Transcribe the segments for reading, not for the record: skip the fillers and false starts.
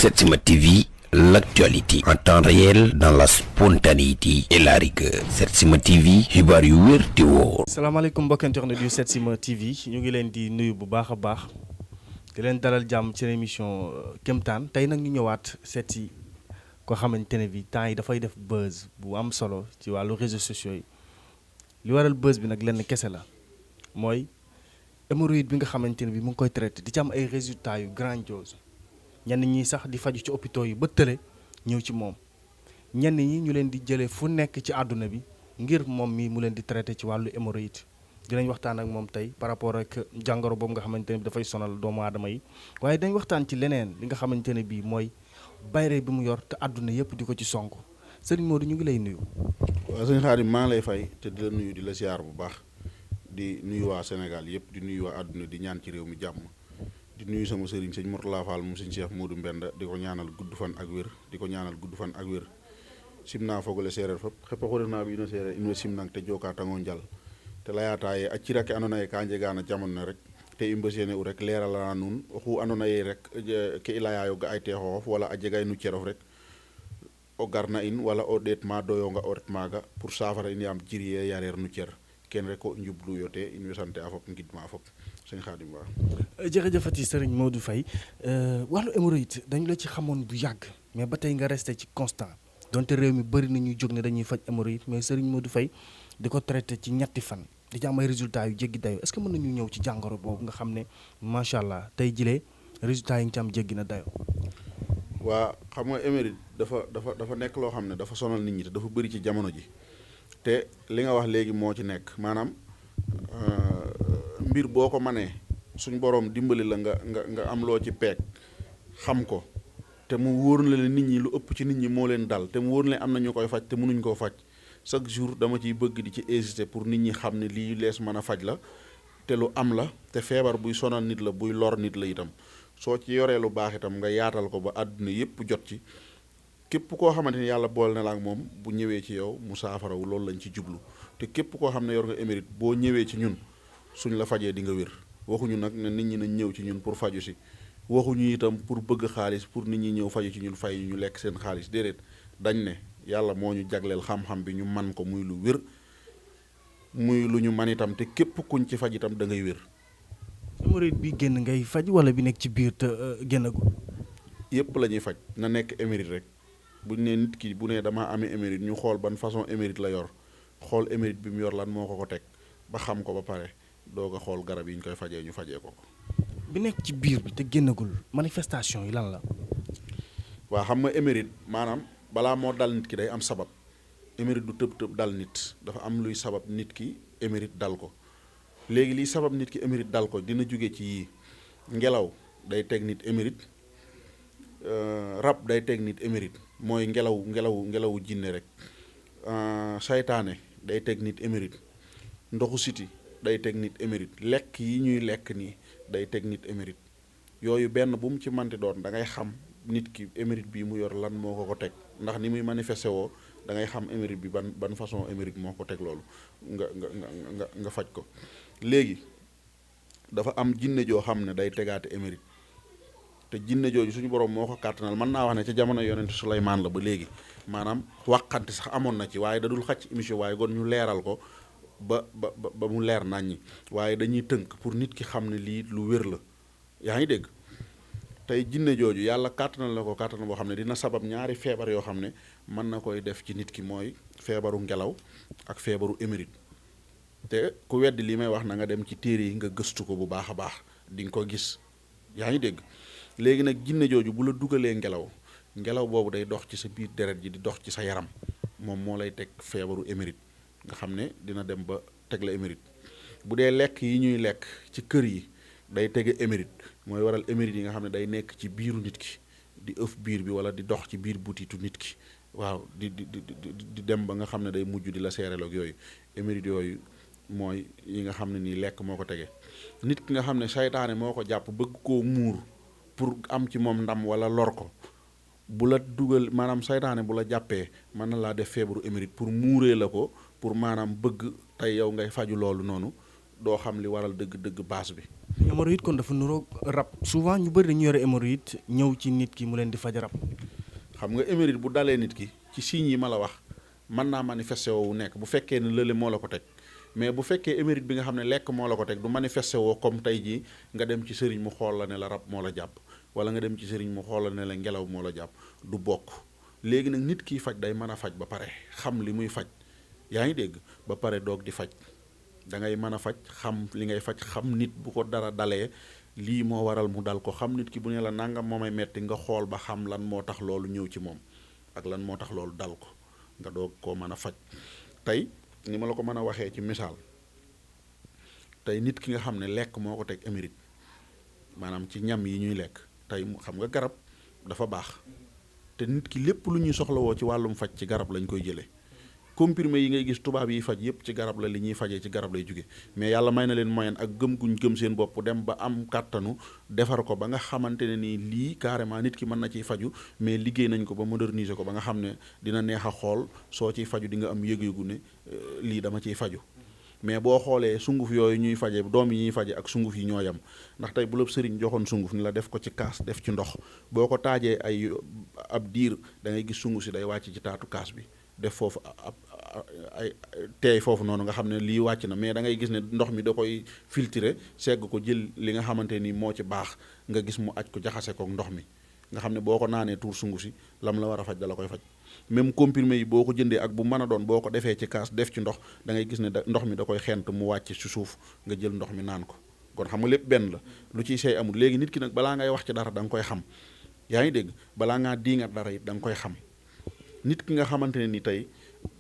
Setsima TV, l'actualité en temps réel dans la spontanéité et la rigueur. Setsima TV, xibaar yu wér te wóor. salaamaaleykum mbokk internet yu Setsima TV ñu ngi leen di nuyu bu baax a baax di leen dalal jàmm ci émission Kéemtaan tey nag ñu ñëwaat seet si koo xamante ne bi temps yi dafay def buzz bu am solo ci wàllu réseaux sociaux yi li waral buzz bi nag lenn kese la mooy hémorroïde bi nga xamante ne bi mu ngi koy traité di ci am ay résultats yu grandiose ñenn ñi sax di faju ci hôpitaux yi ba tële ñëw ci moom ñenn ñi ñu leen di jëlee fu nekk ci àdduna bi ngir moom mi mu leen di traité ci wàllu hémorroïde dinañ waxtaan ak moom tey par rapport ak jàngoro boobu nga xamante ne bi dafay sonal doomu aadama yi waaye dañ waxtaan ci leneen li nga xamante ne bii mooy bayre bi mu yor te àdduna yëpp di ko ci sonk Serigne Modou ñu ngi lay nuyu. waaw sëñ Xaadim maa ngi lay fay te di la nuyu di la siyaar bu baax di nuyu waa Sénégal yëpp di nuyu waa àdduna di ñaan ci réew mi jàmm di nuyu sama sëriñ sëñ Mourtala Fall moom sëñ Cheikh Modou Mbenda di ko ñaanal gudd fan ak wér di ko ñaanal gudd fan ak wér simnaa fogole séeréer fop xepa xurena bi ino séeréer in way simnang te joka tango njal te layata ye a cirake andoona yee ka njegaana jamano ne rek te i mbesene u rek leeralana nuun oxu andoona yee rek ke i layaayo ga ay te xooxof wala a jegay nu cerof rek o garna in wala o ɗeet ma doyonga o ret maaga pour safara in yaam jiriye yareer nu cer ken rek o njubluyo te in way sante a fop ngidma fop sëñ Xaadim Ba. jërëjëfati Serigne Modou Faye wàllu hémorroïde dañu la ci xamoon bu yàgg mais ba tey nga resté ci constant donte réew mi bëri na ñuy jóg ne dañuy faj hémorroïde mais Serigne Modou Faye di ko traité ci ñetti fan di ci am ay résultats yu jéggi dayo est-ce que mën nañu ñëw ci jàngoro boobu nga xam ne macha allah tey jilee résultats yi nga ci am jéggi na dayo waa xam nga hémorroïde dafa nekk loo xam ne dafa sonal nit ñi te dafa bëri ci jamono ji te li nga wax léegi moo ci nekk maanaam mbir boo ko manee suñ borom dimbali la nga am loo ci peeg xam ko te mu wóor na leen nit ñi lu ëpp ci nit ñi moo leen dal te mu wóor na leen am na ñu koy faj te mënuñ koo faj chaque jour dama ciy bëgg di ci hésiter pour nit ñi xam ne lii lees mën a faj la te lu am la te feebar buy sonal nit la buy lor nit la itam soo ci yoree lu baax itam nga yaatal ko ba àdduna yépp jot ci képp koo xamante ni yàlla boole na la ak moom bu ñëwee ci yow mu saafarawu loolu lañ ci jublu te képp koo xam ne yor nga hémorroïde boo ñëwee ci ñun suñ la fajee di nga wér waxuñu nag ne nit ñi nañ ñëw ci ñun pour faju si waxuñu itam pour bëgg xaalis pour nit ñi ñëw faju ci ñun fay ñu lekk seen xaalis déedéet dañ ne yàlla moo ñu jagleel xam-xam bi ñu man ko muy lu wér muy lu ñu man itam te képp kuñ ci faj itam da ngay wér. hémorroïde bi génn ngay faj wala bi nekk ci biir te génnagul. yépp la ñuy faj na nekk hémorroïde rek buñ ne nit ki bu ne damaa amee hémorroïde ñu xool ban façon hémorroïde la yor xool hémorroïde bi mu yor lan moo ko teg ba xam ko ba pare doog a xool garab yi ñu koy fajee ñu fajee ko. bi nekk ci biir bi te génnagul manifestation yi lan la. waa xam nga hémorroïde maanaam balaa moo dal nit ki day am sabab hémorroïde du tëb dal nit dafa am luy sabab nit ki hémorroïde dal ko léegi liy sabab nit ki hémorroïde dal ko dina jóge ci yii ngelaw day teg nit hémorroïde rab day teg nit hémorroïde mooy ngelawu jinne rek saytaane day teg nit hémorroïde ndoxu siti day teg nit hémorroïde lekk yi ñuy lekk nii day teg nit hémorroïde yooyu benn bu mu ci manti doon da ngay xam nit ki hémorroïde bii mu yor lan moo ko teg ndax ni muy manifesté woo da ngay xam hémorroïde bi ban façon hémorroïde moo ko teg loolu nga faj ko léegi dafa am jinne joo xam ne day tegaate hémorroïde te jinne jooju suñu borom moo ko kàttanal mën naa wax ne ca jamono yonent Suleymaan la ba léegi maanaam waxante sax amoon na ci waaye da dul xacc émission waaye kon ñu leeral ko ba mu leer naññi waaye dañuy tënk pour nit ki xam ne lii lu wér la yaa ngi dégg tey jinne jooju yàlla kàttanal na ko kàttanal boo xam ne dina sabab ñaari feebar yoo xam ne mën na koy def ci nit ki mooy feebaru ngelaw ak feebaru hémorroïde te ku weddi li may wax na nga dem ci téere yi nga gëstu ko bu baax a baax di nga ko gis yaa ngi dégg léegi nag jinne jooju bu la dugalee ngelaw boobu day dox ci sa biir deret ji di dox ci sa yaram moom moo lay teg feebaru hémorroïde nga xam ne dina dem ba teg la hémorroïde bu dee lekk yi ñuy lekk ci kër yi day tege hémorroïde mooy waral hémorroïde yi nga xam ne day nekk ci biiru nit ki di ëf biir bi wala di dox ci biir butitu nit ki waaw di dem ba nga xam ne day mujj di la seereloog yooyu hémorroïde yooyu mooy yi nga xam ne nii lekk moo ko tege nit ki nga xam ne saytaane moo ko jàpp bëgg koo muur pour am ci moom ndam wala lor ko bu la dugal maanaam saytaane bu la jàppee mën na laa def feebaru hémorroïde pour muuree la ko pour maanaam bëgg tey yow ngay faju loolu noonu doo xam li waral dëgg-dëgg baas bi hémorroïde kon dafa nuroog rab souvent ñu bëri dañu yore hémorroïde ñëw ci nit ki mu leen di faj rab. xam nga hémorroïde bu dalee nit ki ci signes yi ma la wax mën naa manifesté wu nekk bu fekkee ne lële moo la ko teg mais bu fekkee hémorroïde bi nga xam ne lekk moo la ko teg du manifesté woo comme tey jii nga dem ci sëriñ mu xool la ne la rab moo la jàpp wala nga dem ci sëriñ mu xool la ne la ngelaw moo la jàpp du bokk. léegi nag nit kiy faj day mën a faj ba pare xam li muy faj yaa ngi dégg ba pare doog di faj da ngay mën a faj xam li ngay faj xam nit bu ko dara dalee lii moo waral mu dal ko xam nit ki bu ne la nangam moo may metti nga xool ba xam lan moo tax loolu ñëw ci moom ak lan moo tax loolu dal ko nga doog koo mën a faj. tey ni ma la ko mën a waxee ci misaal tey nit ki nga xam ne lekk moo ko teg émérite maanaam ci ñam yi ñuy lekk tey xam nga garab dafa baax te nit ki lépp lu ñuy soxlawoo ci wàllum faj ci garab lañ koy jëlee. comprimé yi ngay gis tubaab yi faj yépp ci garab la li ñuy fajee ci garab lay jóge mais yàlla may na leen moyen ak gëm guñ gëm seen bopp dem ba am kàttanu defar ko ba nga xamante ne nii lii carrément nit ki mën na ciy faju mais liggéey nañ ko ba moderniser ko ba nga xam ne dina neex a xool soo ciy faju di nga am yëg-yëgu ne lii dama ciy faju mais boo xoolee sunguf yooyu ñuy faje doom yi ñuy faje ak sunguf yi ñoo yam ndax tey bu la sëriñ joxoon sunguf ni la def ko ci kaas def ci ndox boo ko taajee ay ab diir da ngay gis sunguf si day wàcc ci taatu kaas bi def foofu ay teey foofu noonu nga xam ne lii wàcc na mais da ngay gis ne ndox mi da koy filtrer segg ko jël li nga xamante ni moo ci baax nga gis mu aj ko jaxase ko ndox mi nga xam ne boo ko naanee tuur sungu si lam la war a faj da la koy faj même comprimé yi boo ko jëndee ak bu mën a doon boo ko defee ci kaas def ci ndox da ngay gis ne ndox mi da koy xent mu wàcc ci suuf nga jël ndox mi naan ko kon xam nga lépp benn la lu ciy sey amul léegi nit ki nag balaa ngay wax ci dara da nga koy xam yaa ngi dégg balaa ngaa diingat dara it da nga koy xam nit ki nga xamante ne ni tey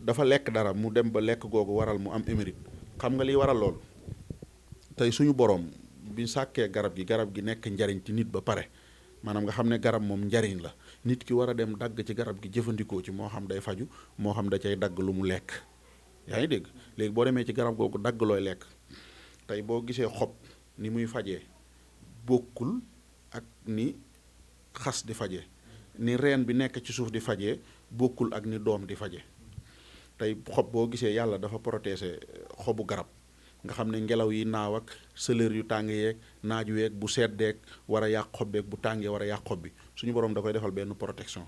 dafa lekk dara mu dem ba lekk googu waral mu am émérite xam nga liy waral loolu tey suñu borom bi sàkkee garab gi nekk njariñ ci nit ba pare maanaam nga xam ne garab moom njariñ la nit ki war a dem dagg ci garab gi jëfandikoo ci moo xam day faju moo xam da cay dagg lu mu lekk yaa ngi dégg léegi boo demee ci garab googu dagg looy lekk tey boo gisee xob ni muy fajee bokkul ak ni xas di fajee ni reen bi nekk ci suuf di fajee bokkul ak ni doom di faje tey xob boo gisee yàlla dafa protéger xobu garab nga xam ne ngelaw yi naaw ak sëlër yu tàng yeeg naaj weeg bu seddeeg war a yàq xob beeg bu tàngee war a yàq xob bi suñu borom da koy defal benn protection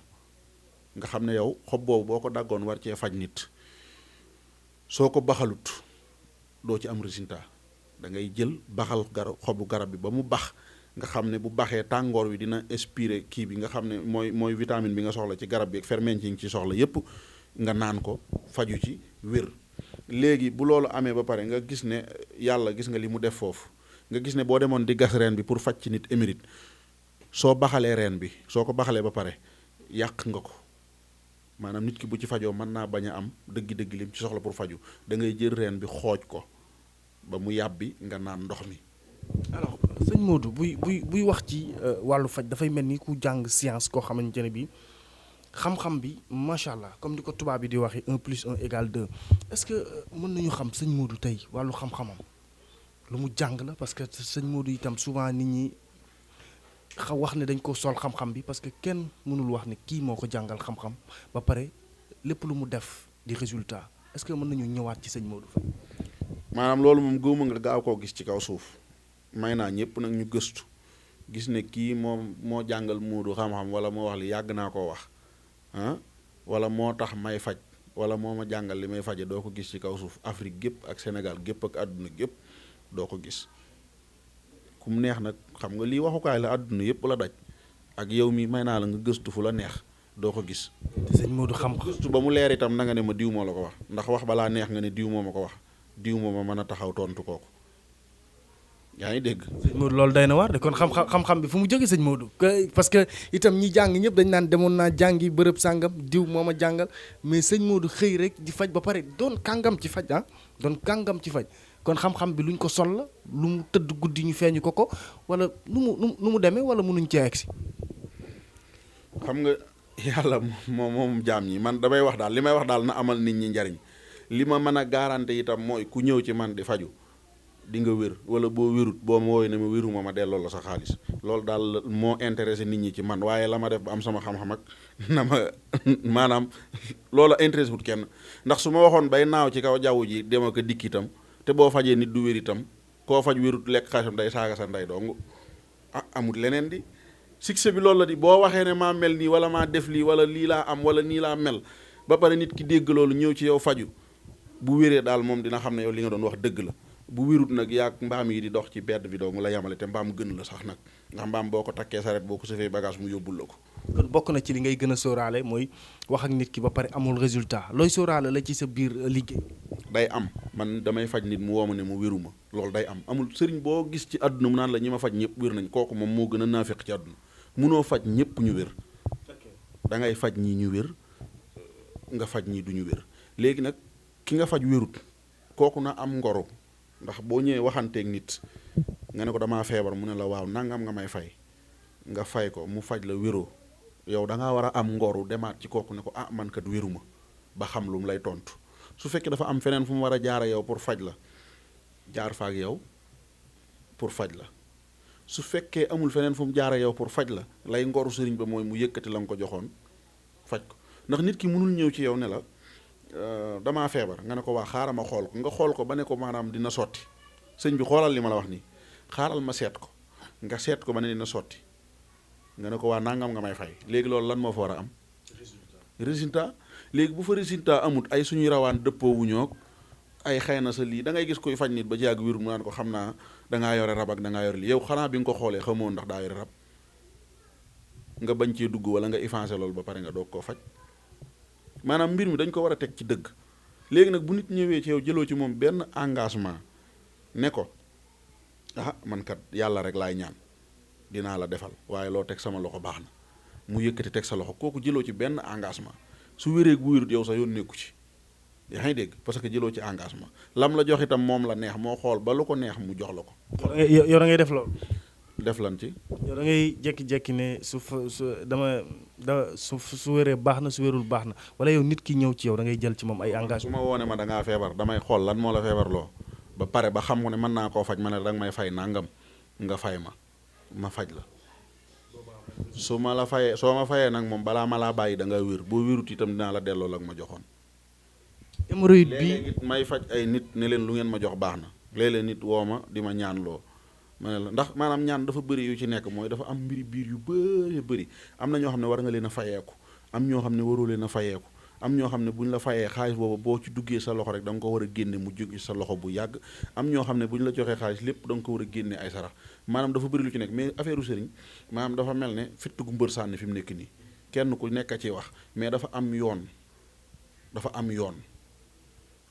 nga xam ne yow xob boobu boo ko daggoon war cee faj nit soo ko baxalut doo ci am résultat da ngay jël baxal xobu garab bi ba mu bax nga xam ne bu baxee tàngoor wi dina inspiré kii bi nga xam ne mooy vitamine bi nga soxla ci garab bi ak ferñeent yi nga ci soxla yépp nga naan ko faju ci wér léegi bu loolu amee ba pare nga gis ne yàlla gis nga li mu def foofu nga gis ne boo demoon di gas reen bi pour faj ci nit émérite soo baxalee reen bi soo ko baxalee ba pare yàq nga ko maanaam nit ki bu ci fajoo mën naa bañ a am dëgg-dëgg lim ci soxla pour faju da ngay jël reen bi xooj ko ba mu yàbbi nga naan ndox mi. alors sëñ Modou buy wax ci wàllu faj dafay mel ni ku jàng science koo xamante ne bi xam-xam bi macha allah comme ni ko tubaab bi di waxee 1+1 = 2 est-ce que mën nañu xam sëñ Modou tey wàllu xam-xamam lu mu jàng la parce que sëñ Modou itam souvent nit ñi wax ne dañ ko sol xam-xam bi parce que kenn mënul wax ne kii moo ko jàngal xam-xam ba pare lépp lu mu def di résultat est-ce que mën nañu ñëwaat ci sëñ Modou Faye. maanaam loolu moom gëwuma nga gaaw koo gis ci kaw suuf may naa ñëpp nag ñu gëstu gis ne kii moo jàngal Modou xam-xam wala moo wax li yàgg naa koo wax wala moo tax may faj wala moo ma jàngal li may faje doo ko gis ci kaw suuf Afrique gépp ak Sénégal gépp ak àdduna gépp doo ko gis ku mu neex nag xam nga lii waxukaay la àdduna yépp la daj ak yow mi may naa la nga gëstu fu la neex doo ko gis. te sëñ Modou xam gëstu ba mu leer itam na nga ne ma diw moo la ko wax ndax wax balaa neex nga ne diw moo ma ko wax diw moo ma mën a taxaw tontu kooku yaa ngi dégg. sëñ Modou loolu day na waar de kon xam-xam bi fu mu jógee sëñ Modou parce que itam ñi jàng ñëpp dañ naan demoon naa jàngi bërëb sàngam diw moo ma jàngal mais sëñ Modou xëy rek di faj ba pare doon kàngam ci faj doon kàngam ci faj kon xam-xam bi luñ ko sol la lu mu tëdd guddi ñu feeñu ko wala nu mu demee wala mënuñ cee egsi. xam nga yàlla moom jaam ñi man damay wax daal li may wax daal na amal nit ñi njariñ li ma mën a garanté itam mooy ku ñëw ci man di faju di nga wér wala boo wérut boo ma wooy ne ma wéruma ma delloo la sa xaalis loolu daal moo intéressé nit ñi ci man waaye la ma def ba am sama xam-xam ak na ma maanaam loola intéressé wut kenn ndax su ma waxoon bay naaw ci kaw jaww ji dem ak dikk itam te boo fajee nit du wér itam koo faj wérut lekk xaalisam day saaga sa ndey dong amul leneen di succès bi loolu la di boo waxee ne maa mel nii wala maa def lii wala lii laa am wala nii laa mel ba pare nit ki dégg loolu ñëw ci yow faju bu wéree daal moom dina xam ne yow li nga doon wax dëgg la bu wérut nag yaag mbaam yi di dox ci bedd bi dong la yamale te mbaam gën la sax nag ndax mbaam boo ko takkee saret boo ko sëfee bagage mu yóbbul la ko. kon bokk na ci li ngay gën a sóoraale mooy wax ak nit ki ba pare amul résultat looy sóoraale la ci sa biir liggéey. day am man damay faj nit mu woo ma ne mu wéru ma loolu day am amul sëriñ boo gis ci àdduna mu naan la ñi ma faj ñëpp wér nañ kooku moom moo gën a naafeq ci àdduna munoo faj ñëpp ñu wér da ngay faj ñii ñu wér nga faj ñii du ñu wér léegi nag ki nga faj wérut kooku na am ngoro ndax boo ñëwee waxanteeg nit nga ne ko damaa feebar mu ne la waaw nangam nga may fay nga fay ko mu faj la wéroo yow da ngaa war a am ngoru demaat ci kooku ne ko ah man kat wéru ma ba xam lu mu lay tontu su fekkee dafa am feneen fu mu war a jaara yow pour faj la jaar fa ak yow pour faj la su fekkee amul feneen fu mu jaara yow pour faj la lay ngoru sëriñ ba mooy mu yëkkati la nga ko joxoon faj ko ndax nit ki mënul ñëw ci yow ne la damaa feebar nga ne ko waa xaaral ma xool ko nga xool ko ba ne ko maanaam dina sotti sëñ bi xoolal li ma la wax nii xaaral ma seet ko nga seet ko ba ne dina sotti nga ne ko waa nangam nga may fay léegi loolu lan moo fa war a am résultat léegi bu fa résultat amut ay suñuy rawaan dëppoo wu ñoog ay xëy na sa lii da ngay gis koy faj nit ba ci yàgg wér mu naan ko xam naa dangaa yore rab ak dangaa yore lii yow xanaa bi nga ko xoolee xamoo ndax daa yore rab nga bañ cee dugg wala nga effacé loolu ba pare nga doog koo faj maanaam mbir mi dañ ko war a teg ci dëgg léegi nag bu nit ñëwee ci yow jëloo ci moom benn engagement ne ko ah man kat yàlla rek laay ñaan dinaa la defal waaye loo teg sama loxo baax na mu yëkkati teg sa loxo kooku jëloo ci benn engagement su wéree bu wérut yow sax yoon nekku ci yaa ngi dégg parce que jëloo ci engagement lam la jox itam moom la neex moo xool ba lu ko neex mu jox la ko. yow da ngay def loolu. def lan ci. yow da ngay jékki-jékki ne su wéree baax na su wérul baax na wala yow nit ki ñëw ci yow da ngay jël ci moom ay engagement. su ma woone ma da ngaa feebar damay xool lan moo la feebar loo ba pare ba xam ko ne mën naa koo faj ma ne danga may fay nangam nga fay ma faj la su ma la fayee soo ma fayee nag moom balaa ma laa bàyyi da nga wér boo wérut itam dinaa la delloo la ak ma joxoon. hémorroïde bi léeg-léeg it may faj ay nit ne leen lu ngeen ma jox baax na léeg-léeg nit woo ma di ma ñaan loo ma ne la ndax maanaam ñaan dafa bëri yu ci nekk mooy dafa am mbiri biir yu bëri am na ñoo xam ne war nga leen a fayeeku am ñoo xam ne waroo leen a fayeeku am ñoo xam ne bu ñu la fayee xaalis boobu boo ci duggee sa loxo rek da nga ko war a génne mu jóge sa loxo bu yàgg am ñoo xam ne bu ñu la joxee xaalis lépp da nga ko war a génne ay sarax maanaam dafa bëri lu ci nekk mais affaire u sëriñ maanaam dafa mel ne fitt gu mbër sànni fi mu nekk nii kenn ku nekk ci wax mais dafa am yoon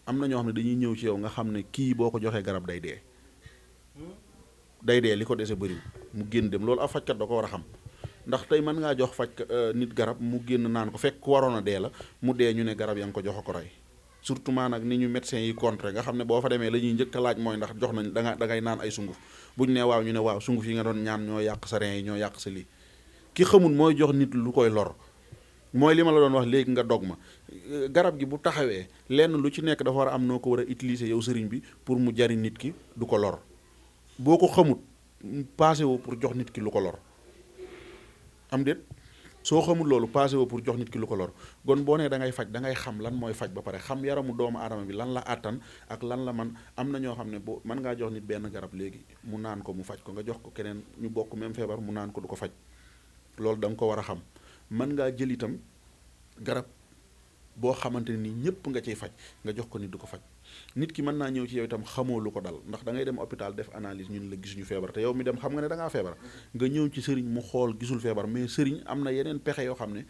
am na ñoo xam ne dañuy ñëw ci yow nga xam ne kii boo ko joxee garab day dee li ko dese bëri mu génn dem loolu ab fajkat da ko war a xam ndax tey mën ngaa jox nit garab mu génn naan ko fekk ku waroon a dee la mu dee ñu ne garab ya nga ko jox ko rey surtout maa nag ni ñu médecins yi contre nga xam ne boo fa demee la ñuy njëkk a laaj mooy ndax jox nañ da ngay naan ay sunguf bu ñu nee waaw ñu ne waaw sunguf yi nga doon ñaan ñoo yàq sa rein yi ñoo yàq sa lii ki xamul mooy jox nit lu koy lor mooy li ma la doon wax léegi nga dog ma garab gi bu taxawee lenn lu ci nekk dafa war a am noo ko war a utiliser yow sëriñ bi pour mu jariñ nit ki du ko lor boo ko xamut passé woo pour jox nit ki lu ko lor am déet soo xamul loolu passé woo pour jox nit ki lu ko lor gon boo nee da ngay faj da ngay xam lan mooy faj ba pare xam yaramu doomu aadama bi lan la àttan ak lan la man am na ñoo xam ne boo mën ngaa jox nit benn garab léegi mu naan ko mu faj ko nga jox ko keneen ñu bokk même feebar mu naan ko du ko faj loolu da nga ko war a xam mën ngaa jël itam garab boo xamante ni ñëpp nga ciy faj nga jox ko nit du ko faj nit ki mën naa ñëw ci yow itam xamoo lu ko dal ndax da ngay dem hôpital def analyse ñun la gisuñu feebar te yow mi dem xam nga ne da ngaa feebar nga ñëw ci sëriñ mu xool gisul feebar mais sëriñ am na yeneen pexe yoo xam ne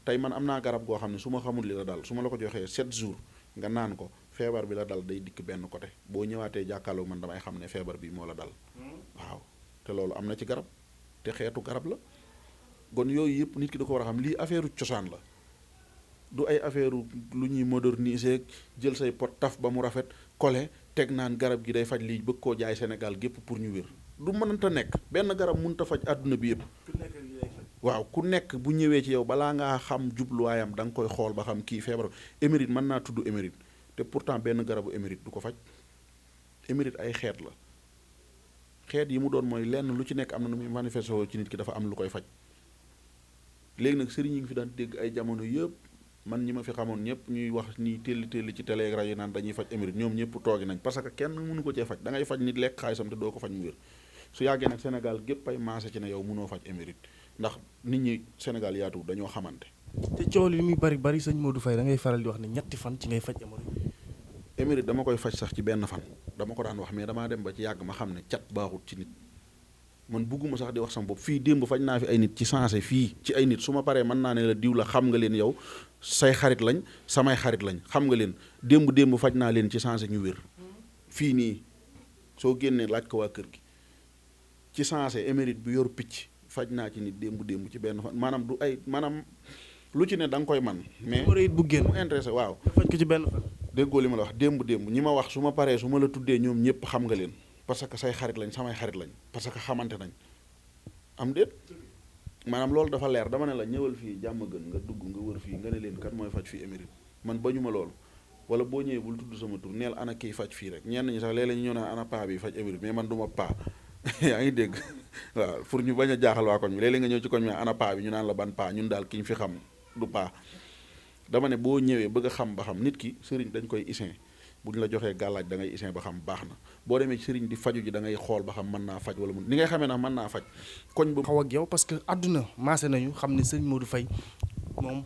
tey man am naa garab goo xam ne su ma xamul li la dal su ma la ko joxee 7 jours nga naan ko feebar bi la dal day dikk benn côté boo ñëwaatee jàkkaarloo man damay xam ne feebar bi moo la dal waaw te loolu am na ci garab te xeetu garab la kon yooyu yëpp nit ki da ko war a xam lii affaire cosaan la du ay affaire lu ñuy moderniser jël say pot taf ba mu rafet kole teg naan garab gi day faj lii bëgg koo jaay Sénégal gépp pour ñu wér du mënanta nekk benn garab mënta faj àdduna bi yëpp waaw ku nekk bu ñëwee ci yow balaa ngaa xam jubluwaayam da nga koy xool ba xam kii feebar émérite mën naa tudd émérite te pourtant benn garabu émérite du ko faj émérite ay xeet la xeet yi mu doon mooy lenn lu ci nekk am na nu muy manifesté ci nit ki dafa am lu koy faj léegi nag sëriñ yi ngi fi daan dégg ay jamono yëpp man ñi ma fi xamoon ñëpp ñuy wax nii telli ci télé ak rajo naan dañuy faj émérite ñoom ñëpp toogi nañ parce que kenn mënu ko cee faj da ngay faj nit lekk xaalisam te doo ko faj mu wér su yàggee nag Sénégal gépp ay maase ci ne yow mënoo faj émérite ndax nit ñi Sénégal yaatu dañoo xamante. te coow li muy bari sëñ Modou Faye da ngay faral di wax ne ñetti fan ci ngay faj émérite dama koy faj sax ci benn fan dama ko daan wax mais damaa dem ba ci yàgg ma xam ne cat baaxut ci nit man bugguma sax di wax sama bopp fii démb faj naa fi ay nit ci sensé fii ci ay nit su ma paree mën naa ne la diw la xam nga leen yow say xarit lañ samay xarit lañ xam nga leen démb faj naa leen ci sensé ñu wér fii nii soo génnee laaj ko waa kër gi ci sensé émérite bi yor picc faj naa ci nit démb ci benn fan maanaam du ay maanaam lu ci ne da nga koy man mais bu génn mu intéressé waaw faj ko ci benn fan déggoo li ma la wax démb ñi ma wax su ma paree su ma la tuddee ñoom ñëpp xam nga leen parce que say xarit lañ samay xarit lañ parce que xamante nañ am déet maanaam loolu dafa leer dama ne la ñëwal fii jàmm gën nga dugg nga wër fii nga ne leen kan mooy faj fii émérite man bañu ma loolu wala boo ñëwee bul tudd sama tur neel ana kii faj fii rek ñenn ñi sax léeg-léeg ñu ñëw naan ana paa bi faj émérite mais man du ma paa yaa ngi dégg waaw pour ñu bañ a jaaxal waa koñ bi léeg-léeg nga ñëw ci koñ bi ana paa bi ñu naan la ban paa ñun daal ki ñu fi xam du paa dama ne boo ñëwee bëgg a xam ba xam nit ki sëriñ dañ koy isin bu ñu la joxee gàllaaj da ngay isin ba xam baax na boo demee ci sëriñ di faju ji da ngay xool ba xam mën naa faj wala mun ni ngay xamee nag mën naa faj koñ bu xaw ak yow parce que àdduna maase nañu xam ne sëñ Modou Faye moom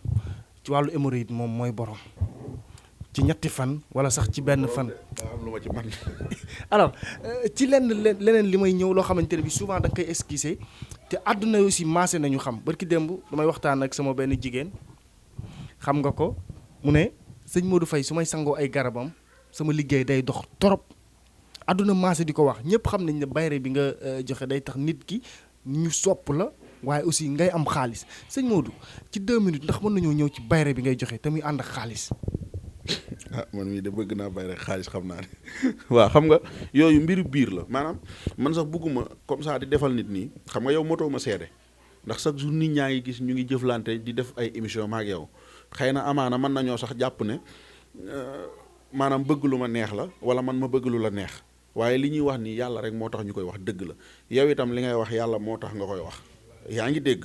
ci wàllu hémorroïde moom mooy borom ci ñetti fan wala sax ci benn fan daa am lu ma ci man alors ci leneen li may ñëw loo xamante ne bi souvent da nga koy esquisser te àdduna aussi maase nañu xam barki démb damay waxtaan ak sama benn jigéen xam nga ko mu ne sëñ Modou Faye su may sangoo ay garabam sama liggéey day dox torop àdduna maase di ko wax ñëpp xam nañ ne bayre bi nga joxe day tax nit ki ñu sopp la waaye aussi ngay am xaalis sëñ Modou ci 2 minutes ndax mën nañoo ñëw ci bayre bi ngay joxe te muy ànd ak xaalis. Man mii de bëgg naa bayre xaalis xam naa ne waaw xam nga yooyu mbiru biir la maanaam man sax bëgguma comme ça di defal nit nii xam nga yow motoo ma seede ndax chaque jour nit ñaa ngi gis ñu ngi jëflante di def ay émission maak yow xëy na amaana mën nañoo sax jàpp ne maanaam bëgg lu ma neex la wala man ma bëgg lu la neex waaye li ñuy wax nii yàlla rek moo tax ñu koy wax dëgg la yow itam li ngay wax yàlla moo tax nga koy wax yaa ngi dégg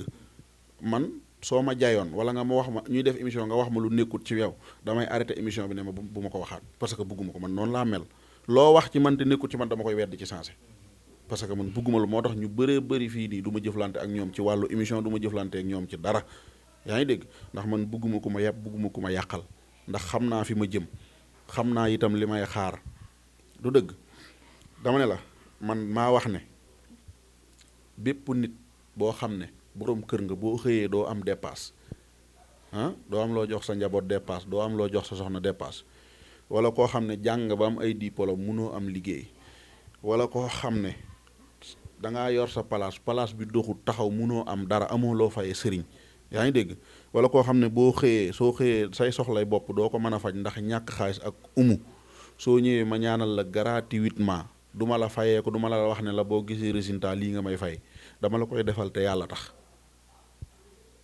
man soo ma jayoon wala nga ma wax ma ñuy def émission nga wax ma lu nekkut ci yow damay arrêté émission bi ne ma bu ma ko waxaat parce que bëgguma ko man noonu laa mel loo wax ci man te nekkut ci man dama koy weddi ci sensé parce que man bëgguma lu moo tax ñu bëree bëri fii nii du ma jëflante ak ñoom ci wàllu émission du ma jëflante ak ñoom ci dara yaa ngi dégg ndax man bëgguma ku ma yàpp bëgguma ku ma yàqal ndax xam naa fi ma jëm xam naa itam li may xaar du dëgg dama ne la man maa wax ne bépp nit boo xam ne boroom kër nga boo xëyee doo am dépasse doo am loo jox sa njaboot dépasse doo am loo jox sa soxna dépasse wala koo xam ne jàng ba am ay diplôme munoo am liggéey wala koo xam ne dangaa yor sa place bi doxul taxaw munoo am dara amoo loo fayee sëriñ yaa ngi dégg wala koo xam ne boo xëyee soo xëyee say soxlay bopp doo ko mën a faj ndax ñàkk xaalis ak soo ñëwee ma ñaanal la gratuitement du ma la fayee ko du ma la wax ne la boo gisee résultat lii nga may fay dama la koy defal te yàlla tax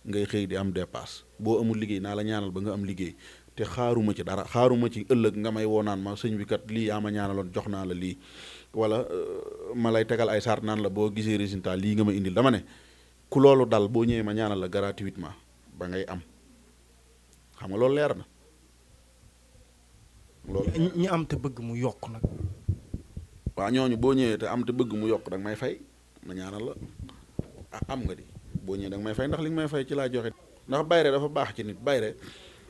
ngay xëy di am dépasse boo amul liggéey naa la ñaanal ba nga am liggéey te xaaruma ci dara xaaruma ci ëllëg nga may woo naan ma sëñ bi kat lii yaa ma ñaanaloon jox naa la lii wala ma lay tegal ay sart naan la boo gisee résultat lii nga ma indil dama ne ku loolu dal boo ñëwee ma ñaanal la gratuitement ba ngay am xam nga loolu leer na loolu. ñi am te bëgg mu yokk nag. waaw ñooñu boo ñëwee te am te bëgg mu yokk danga may fay ma ñaanal la am nga di boo ñëwee danga may fay ndax li nga may fay ci laa joxe. ndax bayre dafa baax ci nit bayre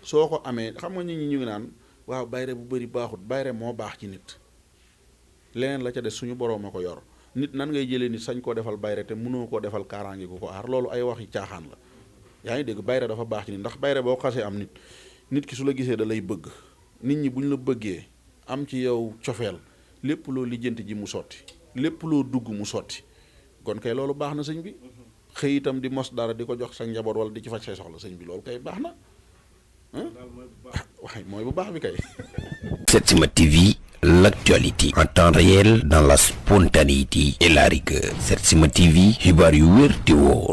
soo ko amee xam nga nit ñi ñu ngi naan waaw bayre bu bëri baaxut bayre moo baax ci nit leneen la ca des suñu boroom a ko yor nit nan ngay jëlee nit sañ koo defal bayre te mënoo koo defal kaaraange gu ko aar loolu ay waxi caaxaan la yaa ngi dégg bayre dafa baax ci nit ndax bayre boo xasee am nit ki su la gisee da lay bëgg nit ñi bu ñu la bëggee am ci yow cofeel lépp loo lijjanti ji mu sotti lépp loo dugg mu sotti kon kay loolu baax na sëñ bi xëy itam di mos dara di ko jox sa njaboot wala di ci faj say soxla sëñ bi loolu kay baax na waaye mooy bu baax bi kay. Setsima TV, l'actualité en temps réel dans la spontanéité et la rigueur. Setsima TV, xibaar yu wér te wóor.